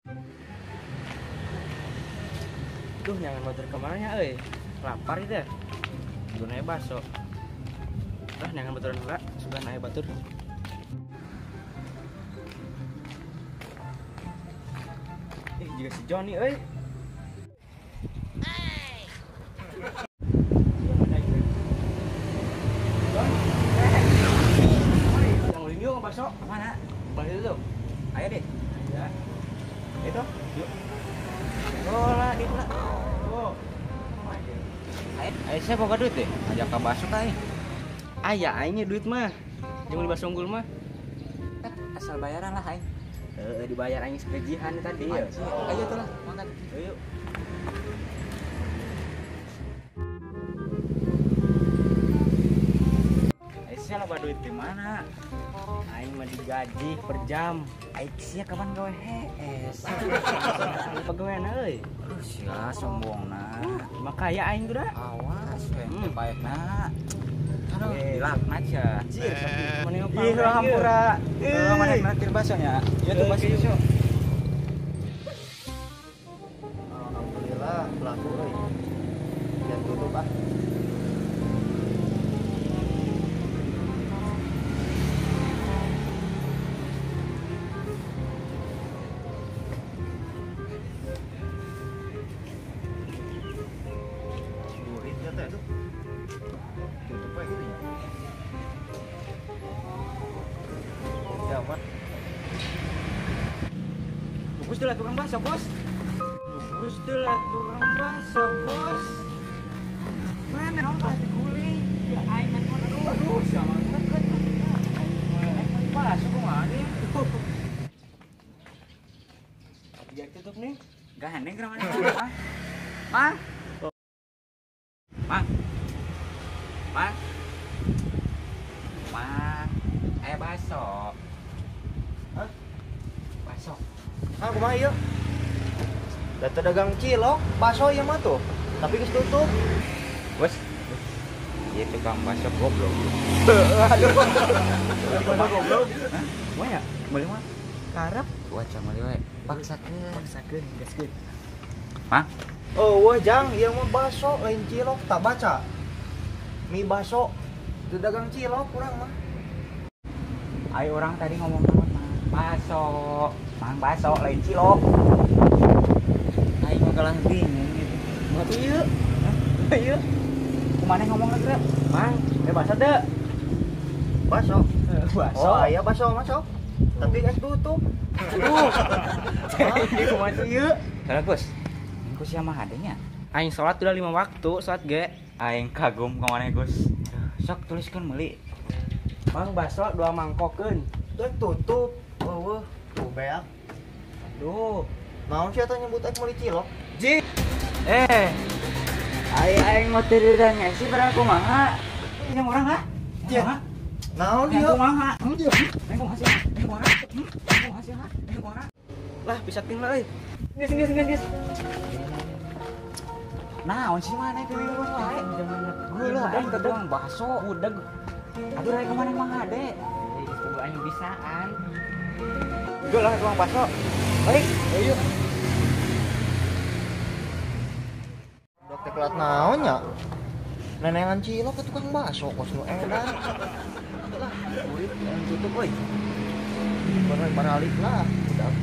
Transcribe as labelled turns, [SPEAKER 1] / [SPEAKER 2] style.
[SPEAKER 1] Duh, jangan motor kemananya, lapar itu ya. Gunanya bakso. Jangan motoran pula, sudah naik batur. Juga si Johnny, Yang ulin yuk bakso, kemana? Balik dulu. Ayo deh. Ya. Itu, yuk. Oh lah, itu lah. Oh. Ayo saya boga duit deh. Ajak ke bakso kai. Aya aingnya duit mah. Jangan di bakso unggul mah.
[SPEAKER 2] Asal bayaran lah aing.
[SPEAKER 1] Dibayar aing segajian tadi ya.
[SPEAKER 2] Ayo tuh lah, mangkat.
[SPEAKER 1] Ayo. Aisyah lah duit di mana? Aing mah digaji per jam. Aisyah kapan gawe hees? Pegawaian euy.
[SPEAKER 2] Aduh sia sombongna.
[SPEAKER 1] Makaya aing tuh dah.
[SPEAKER 2] Awas we baikna. Aduh, dilaknat ya.
[SPEAKER 1] Ih, hampura.
[SPEAKER 2] Mana yang nakir basonya? Ya tuh baso.
[SPEAKER 3] Alhamdulillah pelaku yang tutup ah. Duitnya teh tuh tutup aja gitu ya. Ya Pak.
[SPEAKER 1] Bungkus tuh lah tukang bakso, Bos. Bungkus tuh lah tukang bakso, Bos. Mana dong pasti guling. Ya aing mah aduh, sama deket. Aing bakso kok ada. Dia tutup nih.
[SPEAKER 2] Gandeng kemana? Mang. Mang. Mang. Mang. Baso.
[SPEAKER 3] Hah?
[SPEAKER 2] Baso.
[SPEAKER 3] Ah, kumaha ieu? Data dagang cilok, bakso ieu mah tuh. Tapi geus tutup.
[SPEAKER 2] Bos. Iya tukang baso goblok.
[SPEAKER 3] Aduh.
[SPEAKER 2] Tukang goblok.
[SPEAKER 1] Mau ya?
[SPEAKER 2] Boleh mah.
[SPEAKER 3] Karep.
[SPEAKER 2] Waca mali we. Paksakeun.
[SPEAKER 1] Paksakeun, gaskeun.
[SPEAKER 2] Mang.
[SPEAKER 3] Oh, wah jang, ieu mah bakso lain cilok, tak baca. Mie bakso. Itu dagang cilok kurang mah.
[SPEAKER 2] Ayo orang tadi ngomong naon, Mang? Baso. Mang baso lain cilok. Aing mah kalah bingung gitu.
[SPEAKER 1] Mau tuh ieu. Ieu.
[SPEAKER 2] Kumaha ngomong lagi, Rep?
[SPEAKER 1] Mang, bakso deh.
[SPEAKER 3] Bakso.
[SPEAKER 1] Bakso.
[SPEAKER 3] Oh, aya bakso masuk. Tapi geus tutup.
[SPEAKER 1] Aduh. Ini kumaha tuh ieu?
[SPEAKER 2] Salah, Gus. Ku sia mah adanya.
[SPEAKER 1] Aing sholat udah 5 waktu, sholat ge.
[SPEAKER 2] Aing kagum ka maneh, Gus. Sok tuliskeun meuli.
[SPEAKER 1] Mang bakso 2 mangkokeun.
[SPEAKER 3] Tuh tutup. Eueuh, tuh beak.
[SPEAKER 1] Aduh.
[SPEAKER 3] Naon sih atuh nyebut aing meuli cilok?
[SPEAKER 1] Ji.
[SPEAKER 2] Aing mau tidur dan ngesi pada kumaha. Yang orang ha?
[SPEAKER 3] Cia. Naon
[SPEAKER 2] Yang
[SPEAKER 3] ieu?
[SPEAKER 2] kumaha? Yang kumaha sih? Yang kumaha? Yang kumaha sih? Yang kumaha?
[SPEAKER 1] Lah, bisa ting lah euy. Geus.
[SPEAKER 2] Naon sih mana itu minum wae? Gula aing teh doang bakso.
[SPEAKER 1] Udeg.
[SPEAKER 2] Aduh rek kemana Mang Ade?
[SPEAKER 1] Geus kudu aing bisaan.
[SPEAKER 3] Gua lah tukang bakso. Balik. Ayo. Dok teh kelat naon nya? Nenengan cilok ke tukang bakso kos nu edan. Lah, murid yang tutup euy. Baralik lah, udah.